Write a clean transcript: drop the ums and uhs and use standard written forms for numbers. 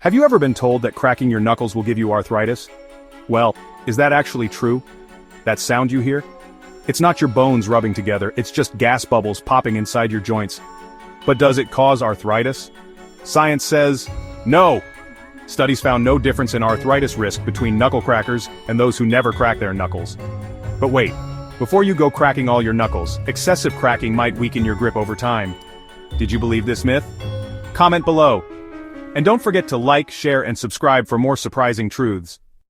Have you ever been told that cracking your knuckles will give you arthritis? Well, is that actually true? That sound you hear? It's not your bones rubbing together, it's just gas bubbles popping inside your joints. But does it cause arthritis? Science says, no! Studies found no difference in arthritis risk between knuckle crackers and those who never crack their knuckles. But wait, before you go cracking all your knuckles, excessive cracking might weaken your grip over time. Did you believe this myth? Comment below. And don't forget to like, share, and subscribe for more surprising truths.